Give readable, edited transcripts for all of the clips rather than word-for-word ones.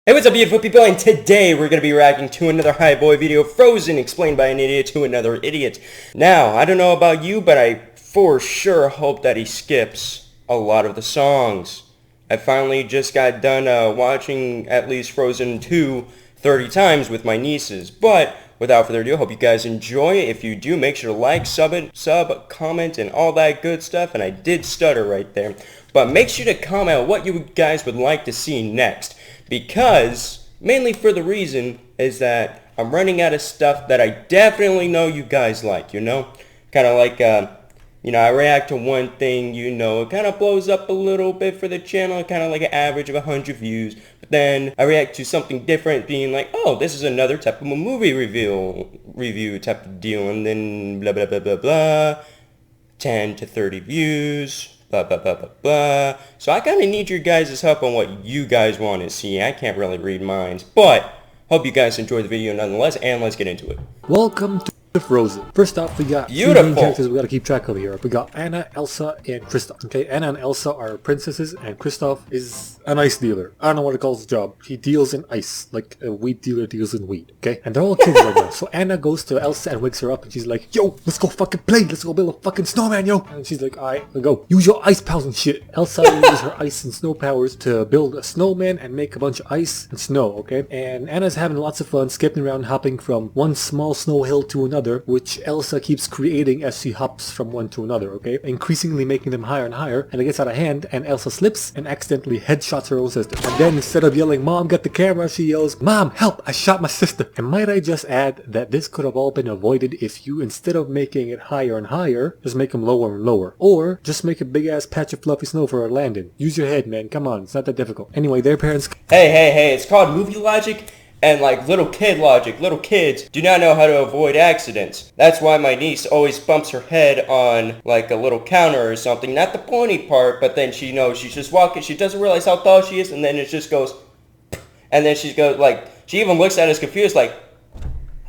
Hey, what's up, beautiful people? And today we're going to be reacting to another High Boy video, Frozen, explained by an idiot to another idiot. Now, I don't know about you, but I for sure hope that he skips a lot of the songs. I finally just got done watching at least Frozen 2 30 times with my nieces. But without further ado, I hope you guys enjoy it. If you do, make sure to like, sub, comment, and all that good stuff. And I did stutter right there. But make sure to comment what you guys would like to see next. Because, mainly for the reason, is that I'm running out of stuff that I definitely know you guys like, you know? Kind of like, I react to one thing, it kind of blows up a little bit for the channel, kind of like an average of 100 views. But then I react to something different, being like, oh, this is another type of a movie review type of deal, and then blah, blah, blah, blah, blah, 10 to 30 views. Blah, blah, blah, blah, blah. So I kind of need your guys' help on what you guys want to see. I can't really read minds, but hope you guys enjoy the video nonetheless, and let's get into it. Welcome to Frozen. First off, we got two main characters we got to keep track of here. We got Anna, Elsa, and Kristoff. Okay, Anna and Elsa are princesses, and Kristoff is an ice dealer. I don't know what it calls his job. He deals in ice, like a wheat dealer deals in wheat. Okay, and they're all kids right now. So Anna goes to Elsa and wakes her up, and she's like, "Yo, let's go fucking play. Let's go build a fucking snowman, yo." And she's like, "Alright, let's go. Use your ice powers and shit." Elsa uses her ice and snow powers to build a snowman and make a bunch of ice and snow. Okay, and Anna's having lots of fun skipping around, hopping from one small snow hill to another, which Elsa keeps creating as she hops from one to another, okay? Increasingly making them higher and higher, and it gets out of hand, and Elsa slips and accidentally headshots her own sister. And then instead of yelling, "Mom, get the camera," she yells, "Mom, help, I shot my sister." And might I just add that this could have all been avoided if you, instead of making it higher and higher, just make them lower and lower. Or just make a big ass patch of fluffy snow for her landing. Use your head, man, come on, it's not that difficult. Anyway, their parents... Hey, it's called movie logic. And like little kid logic, little kids do not know how to avoid accidents. That's why my niece always bumps her head on like a little counter or something. Not the pointy part, but then she knows she's just walking. She doesn't realize how tall she is, and then it just goes. And then she goes like, she even looks at us confused like,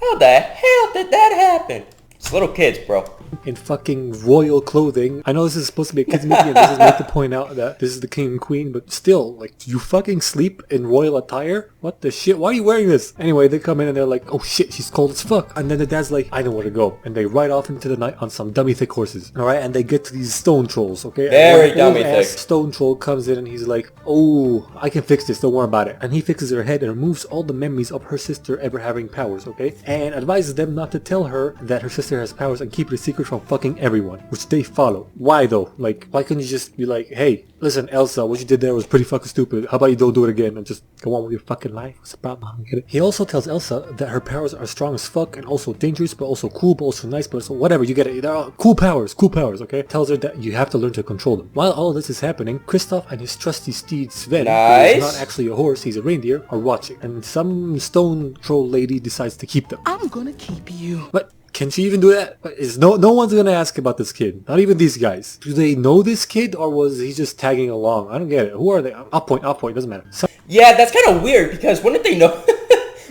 how the hell did that happen? It's little kids, bro. In fucking royal clothing. I know this is supposed to be a kids movie, and this is meant to point out that this is the king and queen, but still, like, you fucking sleep in royal attire? What the shit? Why are you wearing this? Anyway, they come in and they're like, oh shit, she's cold as fuck. And then the dad's like, I know where to go. And they ride off into the night on some dummy thick horses. Alright, and they get to these stone trolls, okay? Very dummy thick. Stone troll comes in and he's like, oh, I can fix this, don't worry about it. And he fixes her head and removes all the memories of her sister ever having powers, okay? And advises them not to tell her that her sister has powers and keep it a secret from fucking everyone, which they follow. Why though? Like, why couldn't you just be like, hey, listen, Elsa, what you did there was pretty fucking stupid. How about you don't do it again and just go on with your fucking life? What's the problem? I don't get it. He also tells Elsa that her powers are strong as fuck and also dangerous, but also cool, but also nice, but also whatever, you get it. They're all cool powers, okay? Tells her that you have to learn to control them. While all this is happening, Kristoff and his trusty steed Sven, who is not actually a horse, he's a reindeer, are watching. And some stone troll lady decides to keep them. I'm gonna keep you. What? Can she even do that? No one's gonna ask about this kid. Not even these guys. Do they know this kid, or was he just tagging along? I don't get it. Who are they? I'll point, doesn't matter. Yeah, that's kind of weird, because wouldn't they know?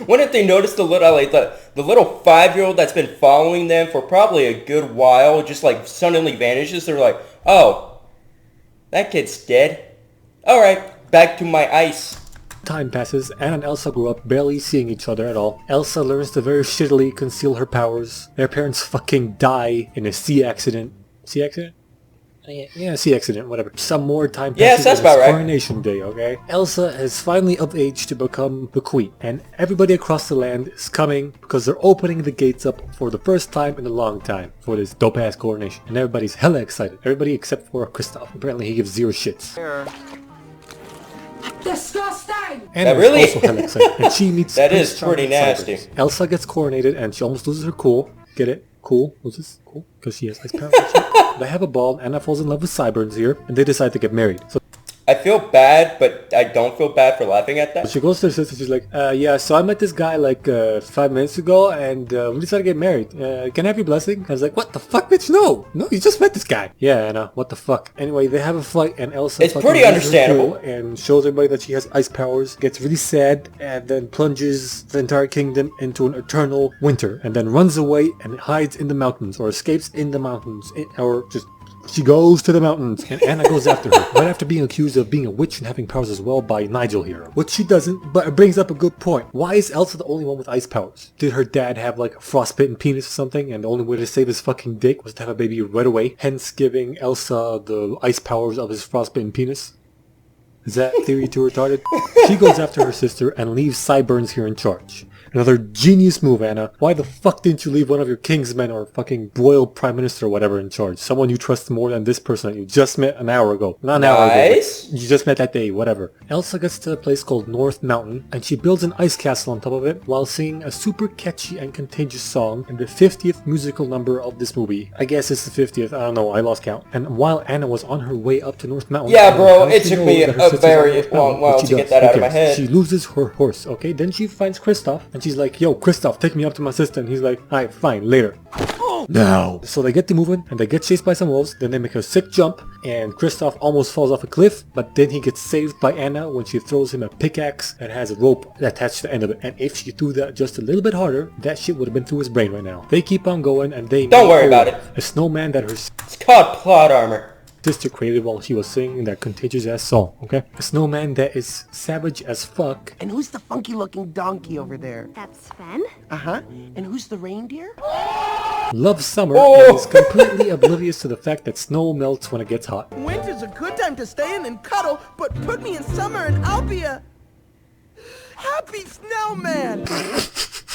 Wouldn't they notice the little, like, the little 5-year-old that's been following them for probably a good while just like suddenly vanishes? They're like, oh, that kid's dead. Alright, back to my ice. Time passes, Anna and Elsa grow up barely seeing each other at all. Elsa learns to very shittily conceal her powers. Their parents fucking die in a sea accident. Sea accident? Yeah, sea accident, whatever. Some more time passes. Yes, that's about right. Coronation day, okay? Elsa is finally of age to become the queen, and everybody across the land is coming because they're opening the gates up for the first time in a long time for this dope-ass coronation. And everybody's hella excited. Everybody except for Kristoff. Apparently he gives zero shits. Disgusting! Anna really? is also hella excited, and she meets that Prince is pretty nasty. Elsa gets coronated and she almost loses her cool. Get it? Cool? What's this? Cool? Because she has ice powers. They have a ball, Anna falls in love with Sideburns here, and they decide to get married. So I feel bad, but I don't feel bad for laughing at that. she goes to her sister, she's like, yeah, so I met this guy like 5 minutes ago, and we decided to get married. Can I have your blessing? I was like, what the fuck, bitch? No, you just met this guy. Yeah, Anna, what the fuck? Anyway, they have a fight, and Elsa... It's pretty understandable. And shows everybody that she has ice powers, gets really sad, and then plunges the entire kingdom into an eternal winter, and then runs away and hides in the mountains, or escapes in the mountains, or just She goes to the mountains, and Anna goes after her, right after being accused of being a witch and having powers as well by Nigel here. Which she doesn't, but it brings up a good point. Why is Elsa the only one with ice powers? Did her dad have like a frostbitten penis or something, and the only way to save his fucking dick was to have a baby right away, hence giving Elsa the ice powers of his frostbitten penis? Is that theory too retarded? She goes after her sister and leaves Sideburns here in charge. Another genius move, Anna. Why the fuck didn't you leave one of your kingsmen or fucking royal prime minister or whatever in charge? Someone you trust more than this person that you just met an hour ago. Not an hour ago, but you just met that day, whatever. Elsa gets to a place called North Mountain, and she builds an ice castle on top of it while singing a super catchy and contagious song in the 50th musical number of this movie. I guess it's the 50th, I don't know, I lost count. And while Anna was on her way up to North Mountain... Yeah, bro, it took me a very long while to get that out of my head. She loses her horse, okay? Then she finds Kristoff, and she's like, yo, Kristoff, take me up to my sister. And he's like, alright, fine, later. Now. So they get to moving, and they get chased by some wolves. Then they make a sick jump, and Kristoff almost falls off a cliff, but then he gets saved by Anna when she throws him a pickaxe that has a rope attached to the end of it. And if she threw that just a little bit harder, that shit would have been through his brain right now. They keep on going, and they don't worry about it. A snowman that her... It's called plot armor. Sister created while she was singing that contagious ass song, okay? A snowman that is savage as fuck. And who's the funky looking donkey over there? That's Sven. Uh-huh. And who's the reindeer? Loves summer and is completely oblivious to the fact that snow melts when it gets hot. Winter's a good time to stay in and cuddle, but put me in summer and I'll be a happy snowman.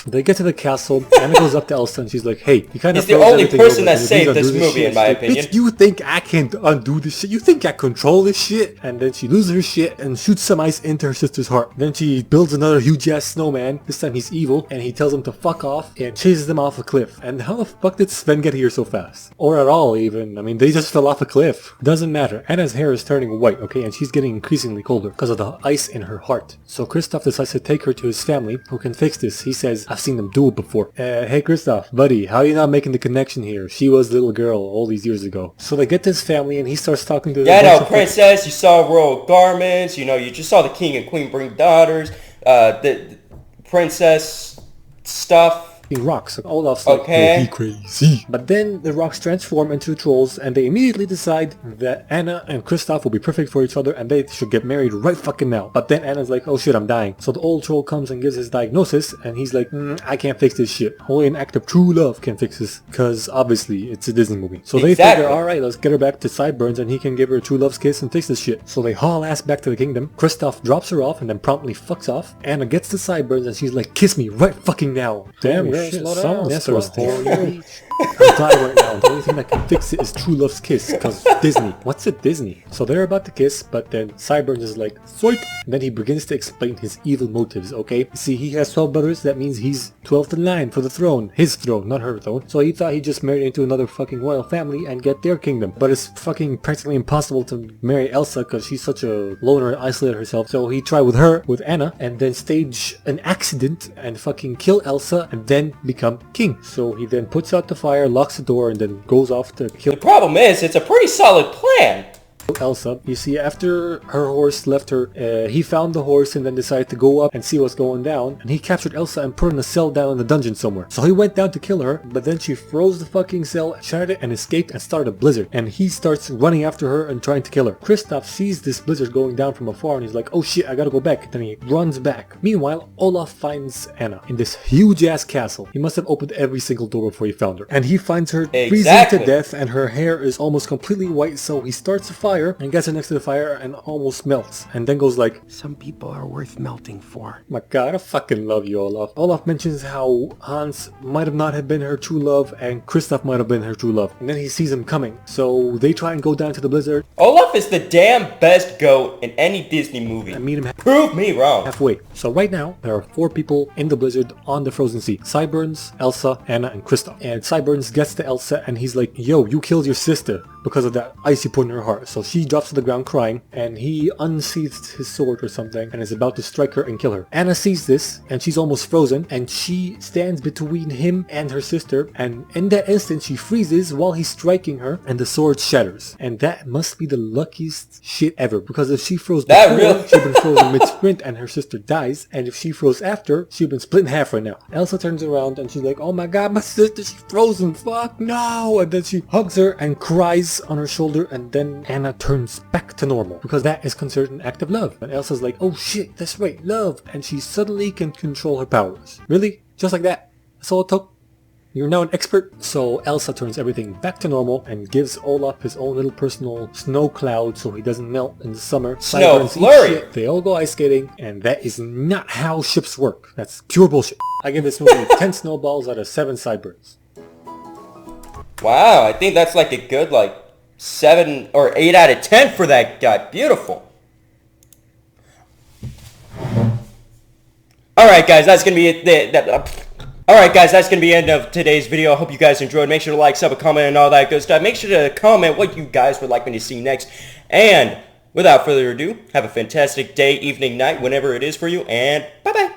They get to the castle, Anna goes up to Elsa and she's like, hey, you kind of He's the only person that saved this movie in my opinion. You think I can undo this shit? You think I control this shit? And then she loses her shit and shoots some ice into her sister's heart. Then she builds another huge ass snowman. This time he's evil and he tells him to fuck off and chases them off a cliff. And how the fuck did Sven get here so fast? Or at all even. I mean, they just fell off a cliff. Doesn't matter. Anna's hair is turning white, okay? And she's getting increasingly colder because of the ice in her heart. So Kristoff decides to take her to his family who can fix this. He says, I've seen them do it before. Hey Kristoff, buddy, how are you not making the connection here? She was a little girl all these years ago. So they get to his family and he starts talking to them. Yeah, no, princess, you saw royal garments, you know, you just saw the king and queen bring daughters, the princess stuff. Rocks. Olaf's like, okay, he crazy. But then the rocks transform into trolls and they immediately decide that Anna and Kristoff will be perfect for each other and they should get married right fucking now. But then Anna's like, oh shit, I'm dying. So the old troll comes and gives his diagnosis and he's like, I can't fix this shit. Only an act of true love can fix this. Because obviously it's a Disney movie. So they figure, alright, let's get her back to Sideburns and he can give her a true love's kiss and fix this shit. So they haul ass back to the kingdom. Kristoff drops her off and then promptly fucks off. Anna gets to Sideburns and she's like, kiss me right fucking now. Damn, someone's thirsty. I'll die right now. The only thing that can fix it is true love's kiss, because Disney. What's it, Disney? So they're about to kiss, but then Sideburns is like, Zoink! And then he begins to explain his evil motives, okay? See, he has 12 brothers, that means he's 12th in line for the throne. His throne, not her throne. So he thought he'd just marry into another fucking royal family and get their kingdom. But it's fucking practically impossible to marry Elsa because she's such a loner and isolated herself. So he tried with her, with Anna, and then stage an accident and fucking kill Elsa and then become king. So he then puts out the fire, locks the door, and then goes off to kill. The problem is, it's a pretty solid plan. Elsa. You see, after her horse left her, he found the horse and then decided to go up and see what's going down. And he captured Elsa and put her in a cell down in the dungeon somewhere. So he went down to kill her, but then she froze the fucking cell, shattered it, and escaped and started a blizzard. And he starts running after her and trying to kill her. Kristoff sees this blizzard going down from afar and he's like, oh shit, I gotta go back. Then he runs back. Meanwhile, Olaf finds Anna in this huge ass castle. He must have opened every single door before he found her. And he finds her freezing to death and her hair is almost completely white, so he starts a fire and gets her next to the fire and almost melts. And then goes like, some people are worth melting for. My god, I fucking love you, Olaf. Olaf mentions how Hans might have not have been her true love and Kristoff might have been her true love. And then he sees him coming. So they try and go down to the blizzard. Olaf is the damn best goat in any Disney movie. And meet him prove me wrong. Halfway. So right now, there are 4 people in the blizzard on the frozen sea. Sideburns, Elsa, Anna, and Kristoff. And Sideburns gets to Elsa and he's like, yo, you killed your sister because of that ice you put in her heart. So she drops to the ground crying and he unsheathes his sword or something and is about to strike her and kill her. Anna sees this and she's almost frozen and she stands between him and her sister, and in that instant she freezes while he's striking her and the sword shatters. And that must be the luckiest shit ever, because if she froze before, she'd been frozen mid-sprint and her sister dies, and if she froze after, she'd been split in half right now. Elsa turns around and she's like, oh my god, my sister, she's frozen, fuck no, and then she hugs her and cries kiss on her shoulder, and then Anna turns back to normal, because that is considered an act of love. And Elsa's like, oh shit, that's right, love, and she suddenly can control her powers. Really? Just like that? That's all it took? You're now an expert? So Elsa turns everything back to normal and gives Olaf his own little personal snow cloud so he doesn't melt in the summer. Snow flurry! They all go ice skating, and that is not how ships work. That's pure bullshit. I give this movie 10 snowballs out of 7 sideburns. Wow, I think that's like a good 7 or 8 out of 10 for that guy. Beautiful. Alright guys, that's going to be it. Alright guys, that's going to be the end of today's video. I hope you guys enjoyed. Make sure to like, sub, comment, and all that good stuff. Make sure to comment what you guys would like me to see next. And without further ado, have a fantastic day, evening, night, whenever it is for you, and bye-bye.